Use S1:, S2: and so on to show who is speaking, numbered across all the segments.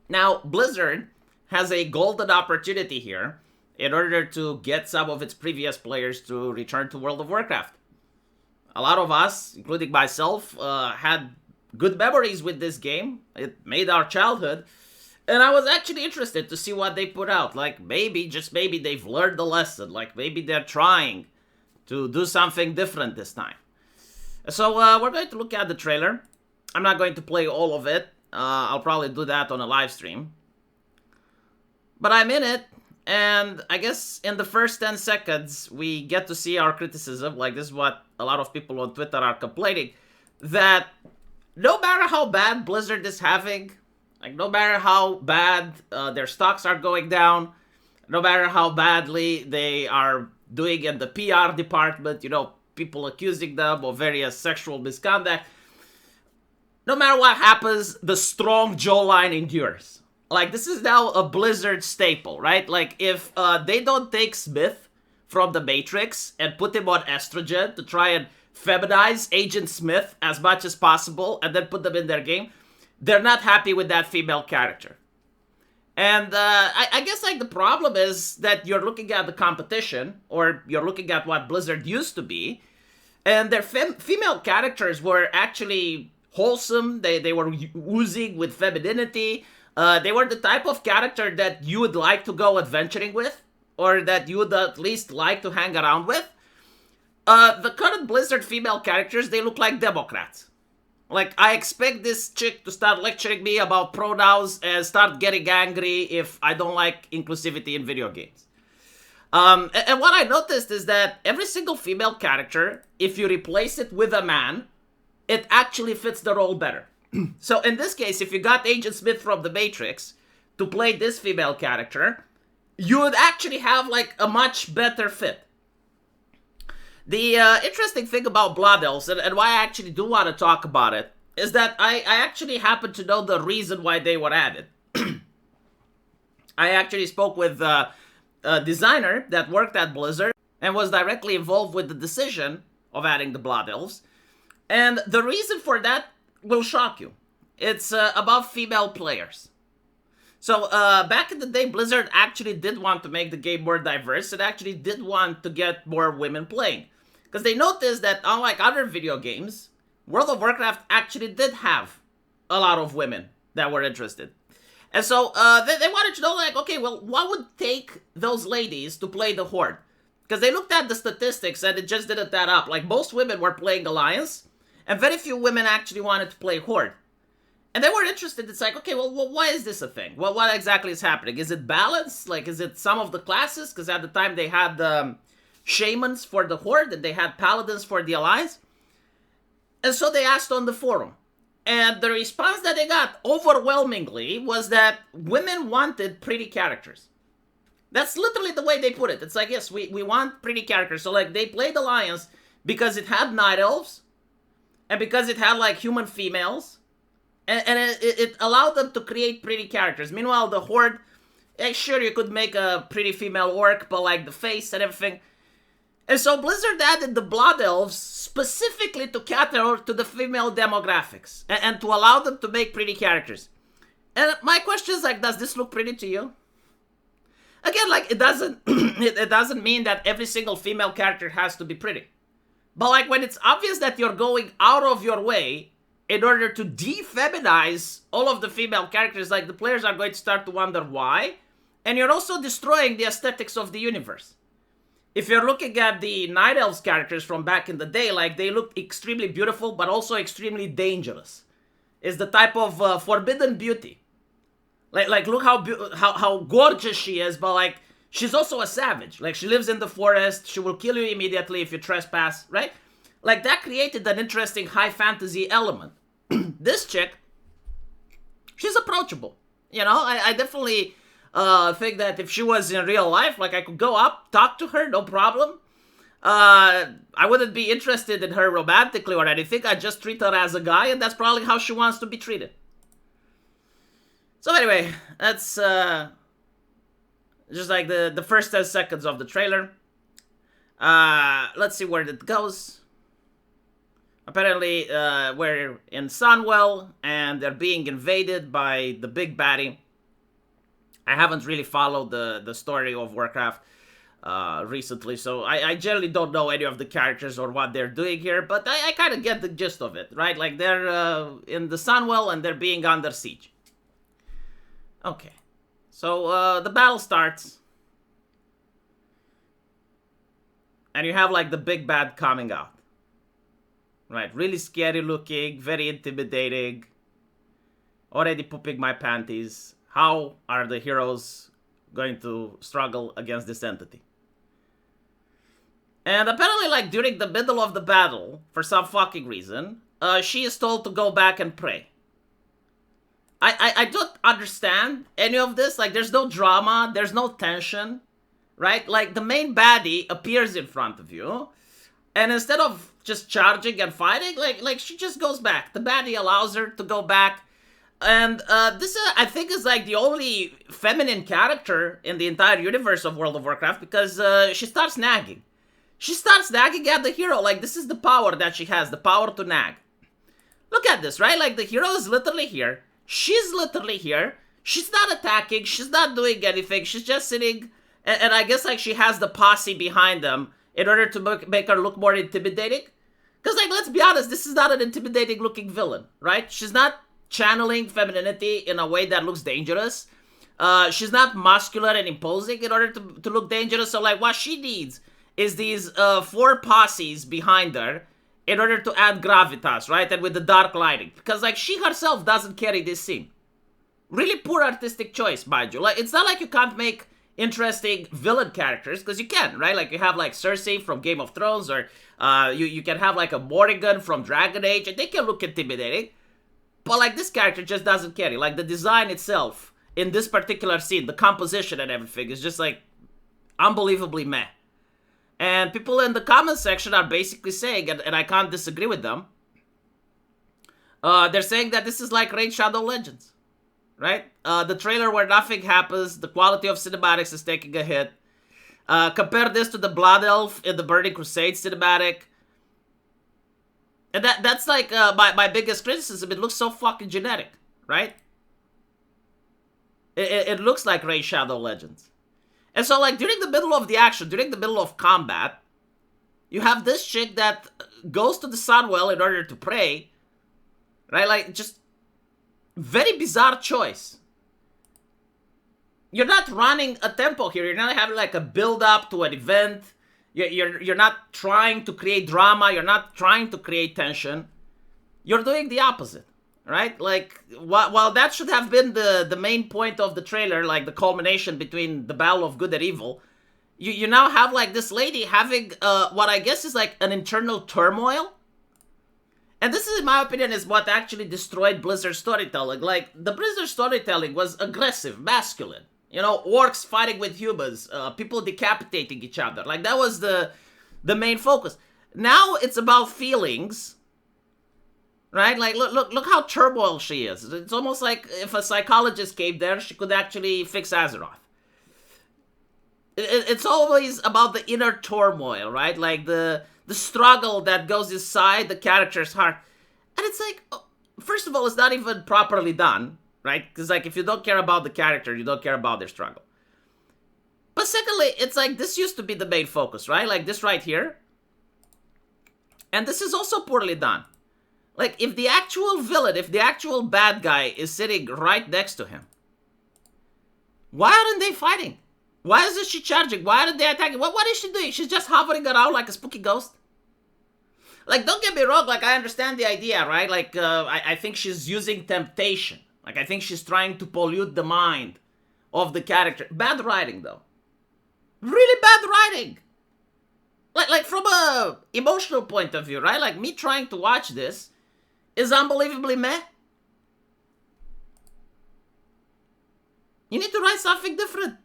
S1: Now, Blizzard has a golden opportunity here in order to get some of its previous players to return to World of Warcraft. A lot of us, including myself, had good memories with this game. It made our childhood. And I was actually interested to see what they put out. Like, maybe, just maybe, they've learned the lesson. Like, maybe they're trying to do something different this time. So, we're going to look at the trailer. I'm not going to play all of it. I'll probably do that on a live stream. But I'm in it, and I guess in the first 10 seconds, we get to see our criticism. Like, this is what a lot of people on Twitter are complaining. That no matter how bad Blizzard is having, like, no matter how bad their stocks are going down, no matter how badly they are doing in the PR department, you know, people accusing them of various sexual misconduct, no matter what happens, the strong jawline endures. Like, this is now a Blizzard staple, right? Like, if they don't take Smith from the Matrix and put him on estrogen to try and feminize Agent Smith as much as possible and then put them in their game, they're not happy with that female character. And I guess, like, the problem is that you're looking at the competition, or you're looking at what Blizzard used to be, and their female characters were actually wholesome. They were oozing with femininity. They were the type of character that you would like to go adventuring with, or that you would at least like to hang around with. The current Blizzard female characters, they look like Democrats. Like, I expect this chick to start lecturing me about pronouns and start getting angry if I don't like inclusivity in video games. And what I noticed is that every single female character, if you replace it with a man, it actually fits the role better. So in this case, if you got Agent Smith from the Matrix to play this female character, you would actually have, like, a much better fit. The interesting thing about Blood Elves, and why I actually do want to talk about it, is that I actually happen to know the reason why they were added. I actually spoke with a designer that worked at Blizzard and was directly involved with the decision of adding the Blood Elves. And the reason for that will shock you. It's about female players. So back in the day, Blizzard actually did want to make the game more diverse. It actually did want to get more women playing. Because they noticed that, unlike other video games, World of Warcraft actually did have a lot of women that were interested. And so they wanted to know, like, okay, well, what would take those ladies to play the Horde? Because they looked at the statistics and it just didn't add up. Like, most women were playing Alliance, and very few women actually wanted to play Horde. And they were interested. It's like, okay, well, why is this a thing? Well, what exactly is happening? Is it balanced? Like, is it some of the classes? Because at the time they had shamans for the Horde and they had paladins for the Alliance. And so they asked on the forum. And the response that they got overwhelmingly was that women wanted pretty characters. That's literally the way they put it. It's like, yes, we want pretty characters. So, like, they played Alliance because it had Night Elves and because it had, like, human females. And it allowed them to create pretty characters. Meanwhile, the Horde, sure, you could make a pretty female orc, but, like, the face and everything. And so Blizzard added the Blood Elves specifically to cater to the female demographics and to allow them to make pretty characters. And my question is, like, does this look pretty to you? Again, like, it doesn't it doesn't mean that every single female character has to be pretty. But, like, when it's obvious that you're going out of your way in order to de-feminize all of the female characters, like, the players are going to start to wonder why. And you're also destroying the aesthetics of the universe. If you're looking at the Night Elves characters from back in the day, like, they look extremely beautiful, but also extremely dangerous. It's the type of forbidden beauty. Like look how gorgeous she is, but, like, she's also a savage. Like, she lives in the forest, she will kill you immediately if you trespass, right? Like, that created an interesting high fantasy element. This chick, she's approachable. You know, I definitely think that if she was in real life, like, I could go up, talk to her, no problem. I wouldn't be interested in her romantically or anything. I'd just treat her as a guy, and that's probably how she wants to be treated. So anyway, that's just like the first 10 seconds of the trailer. Let's see where it goes. Apparently, we're in Sunwell, and they're being invaded by the big baddie. I haven't really followed the story of Warcraft recently, so I generally don't know any of the characters or what they're doing here, but I kind of get the gist of it, right? Like, they're in the Sunwell and they're being under siege. Okay. So, the battle starts. And you have, like, the big bad coming out. Right? Really scary looking, very intimidating. Already pooping my panties. How are the heroes going to struggle against this entity? And apparently, like, during the middle of the battle, for some fucking reason, she is told to go back and pray. I don't understand any of this. Like, there's no drama, there's no tension, right? Like, the main baddie appears in front of you, and instead of just charging and fighting, like she just goes back. The baddie allows her to go back. And this, I think, is like the only feminine character in the entire universe of World of Warcraft, because she starts nagging. She starts nagging at the hero. Like, this is the power that she has, the power to nag. Look at this, right? Like, the hero is literally here. She's literally here. She's not attacking. She's not doing anything. She's just sitting. And I guess, like, she has the posse behind them in order to make her look more intimidating. Because, like, let's be honest, this is not an intimidating looking villain, right? She's not channeling femininity in a way that looks dangerous. She's not muscular and imposing in order to look dangerous. So, like, what she needs is these 4 posses behind her in order to add gravitas, right? And with the dark lighting. Because, like, she herself doesn't carry this scene. Really poor artistic choice, mind you. Like, it's not like you can't make interesting villain characters, because you can, right? Like, you have, like, Cersei from Game of Thrones, or you can have, like, a Morrigan from Dragon Age, and they can look intimidating. But, like, this character just doesn't carry. Like, the design itself, in this particular scene, the composition and everything is just, like, unbelievably meh. And people in the comment section are basically saying, and I can't disagree with them, they're saying that this is like Raid Shadow Legends, right? The trailer where nothing happens, the quality of cinematics is taking a hit. Compare this to the Blood Elf in the Burning Crusade cinematic. And that's like my biggest criticism. It looks so fucking generic, right? It looks like Raid Shadow Legends. And so, like, during the middle of the action, during the middle of combat, you have this chick that goes to the Sunwell in order to pray, right? Like, just very bizarre choice. You're not running a tempo here. You're not having, like, a build-up to an event. You're not trying to create drama. You're not trying to create tension. You're doing the opposite. Right? Like, while that should have been the main point of the trailer, like the culmination between the battle of good and evil, you now have, like, this lady having what I guess is, like, an internal turmoil. And this is, in my opinion, is what actually destroyed Blizzard's storytelling. Like, the Blizzard storytelling was aggressive, masculine. You know, orcs fighting with humans, people decapitating each other. Like, that was the main focus. Now it's about feelings. Right? Like, look how turmoil she is. It's almost like if a psychologist came there, she could actually fix Azeroth. It's always about the inner turmoil, right? Like, the struggle that goes inside the character's heart. And it's like, first of all, it's not even properly done, right? Because, like, if you don't care about the character, you don't care about their struggle. But secondly, it's like, this used to be the main focus, right? Like, this right here. And this is also poorly done. Like, if the actual villain, if the actual bad guy is sitting right next to him, why aren't they fighting? Why isn't she charging? Why aren't they attacking? What is she doing? She's just hovering around like a spooky ghost? Like, don't get me wrong, like, I understand the idea, right? Like, I think she's using temptation. Like, I think she's trying to pollute the mind of the character. Bad writing, though. Really bad writing. Like from a emotional point of view, right? Like, me trying to watch this is unbelievably meh. You need to write something different.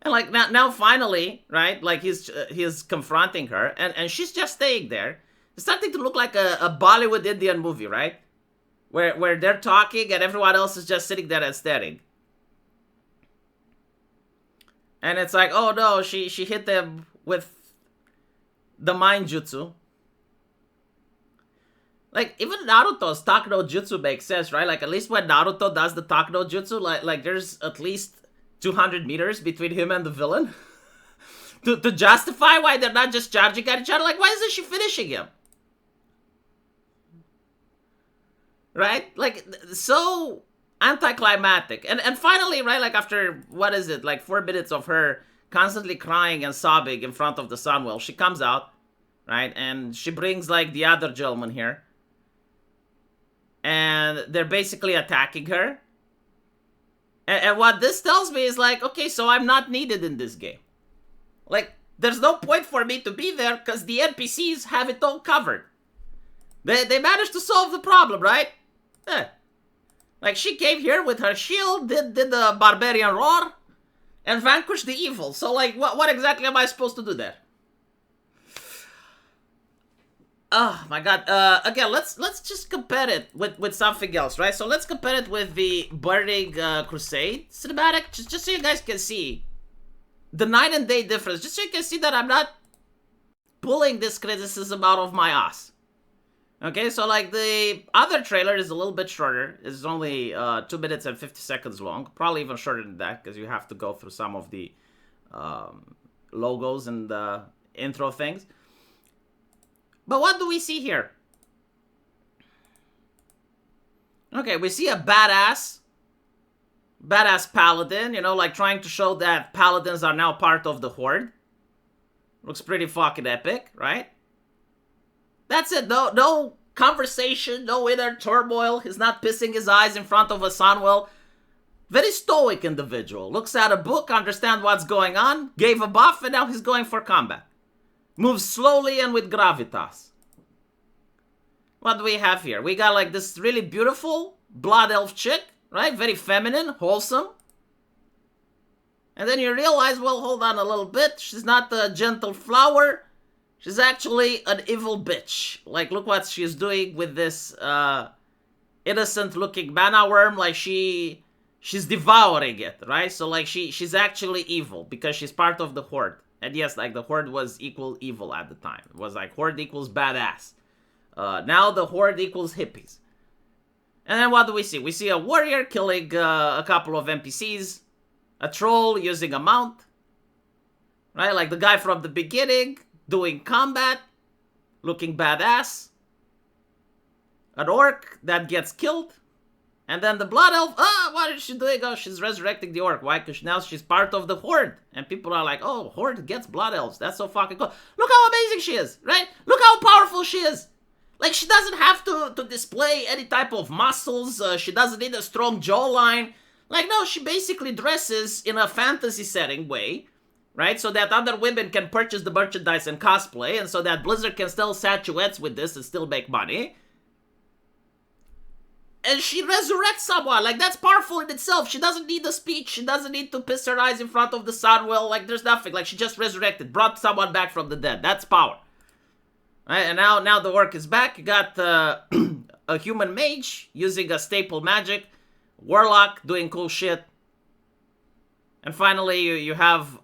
S1: And, like, now finally, right? Like, he's confronting her, and she's just staying there. It's starting to look like a Bollywood Indian movie, right? Where they're talking and everyone else is just sitting there and staring. And it's like, oh no, she hit them with the mind jutsu. Like, even Naruto's Talk no Jutsu makes sense, right? Like, at least when Naruto does the Talk no Jutsu, like there's at least 200 meters between him and the villain. to justify why they're not just charging at each other. Like, why isn't she finishing him? Right? Like, so anticlimactic. And finally, right, like after, what is it, like 4 minutes of her constantly crying and sobbing in front of the Sunwell, she comes out, right? And she brings like the other gentleman here. And they're basically attacking her. And what this tells me is like, okay, so I'm not needed in this game. Like, there's no point for me to be there because the NPCs have it all covered. They managed to solve the problem, right? Eh. Like, she came here with her shield, did the barbarian roar, and vanquished the evil. So, like, what exactly am I supposed to do there? Oh my god. Again, let's just compare it with something else, right? So let's compare it with the Burning Crusade cinematic, just so you guys can see the night and day difference. Just so you can see that I'm not pulling this criticism out of my ass. Okay, so like the other trailer is a little bit shorter. It's only 2 minutes and 50 seconds long. Probably even shorter than that because you have to go through some of the logos and the intro things. But what do we see here? Okay, we see a badass paladin, you know, like trying to show that paladins are now part of the Horde. Looks pretty fucking epic, right? That's it. No conversation, no inner turmoil. He's not pissing his eyes in front of a Sunwell. Very stoic individual. Looks at a book, understands what's going on, gave a buff, and now he's going for combat. Moves slowly and with gravitas. What do we have here? We got like this really beautiful blood elf chick, right? Very feminine, wholesome. And then you realize, well, hold on a little bit. She's not a gentle flower. She's actually an evil bitch. Like, look what she's doing with this innocent-looking mana worm. Like, she's devouring it, right? So, like, she's actually evil because she's part of the Horde. And yes, like, the Horde was equal evil at the time. It was like, Horde equals badass. Now the Horde equals hippies. And then what do we see? We see a warrior killing a couple of NPCs. A troll using a mount. Right? Like the guy from the beginning doing combat. Looking badass. An orc that gets killed. And then the blood elf, what is she doing? Oh, she's resurrecting the orc. Why? Because now she's part of the Horde. And people are like, oh, Horde gets blood elves. That's so fucking cool. Look how amazing she is, right? Look how powerful she is. Like, she doesn't have to display any type of muscles. She doesn't need a strong jawline. Like, no, she basically dresses in a fantasy setting way, right? So that other women can purchase the merchandise and cosplay. And so that Blizzard can sell statuettes with this and still make money. And she resurrects someone. Like, that's powerful in itself. She doesn't need a speech. She doesn't need to piss her eyes in front of the Sunwell. Like, there's nothing. Like, she just resurrected. Brought someone back from the dead. That's power. Right? And now the orc is back. You got a human mage using a staple magic. Warlock doing cool shit. And finally, you have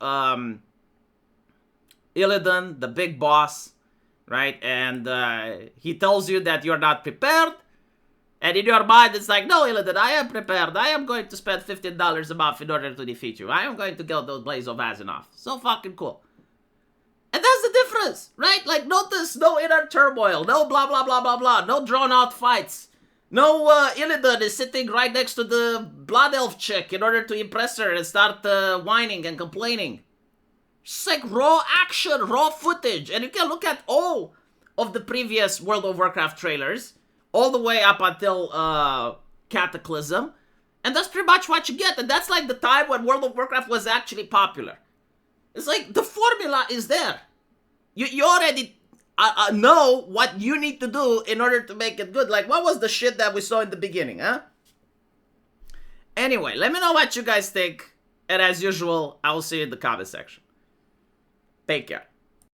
S1: Illidan, the big boss. Right? And he tells you that you're not prepared. And in your mind, it's like, no, Illidan, I am prepared. I am going to spend $15 a month in order to defeat you. I am going to get those Blaze of Azeroth. So fucking cool. And that's the difference, right? Like, notice no inner turmoil. No blah, blah, blah, blah, blah. No drawn-out fights. No Illidan is sitting right next to the Blood Elf chick in order to impress her and start whining and complaining. It's like raw action, raw footage. And you can look at all of the previous World of Warcraft trailers. All the way up until Cataclysm. And that's pretty much what you get. And that's like the time when World of Warcraft was actually popular. It's like the formula is there. You already know what you need to do in order to make it good. Like, what was the shit that we saw in the beginning, huh? Anyway, let me know what you guys think. And as usual, I will see you in the comment section. Take care.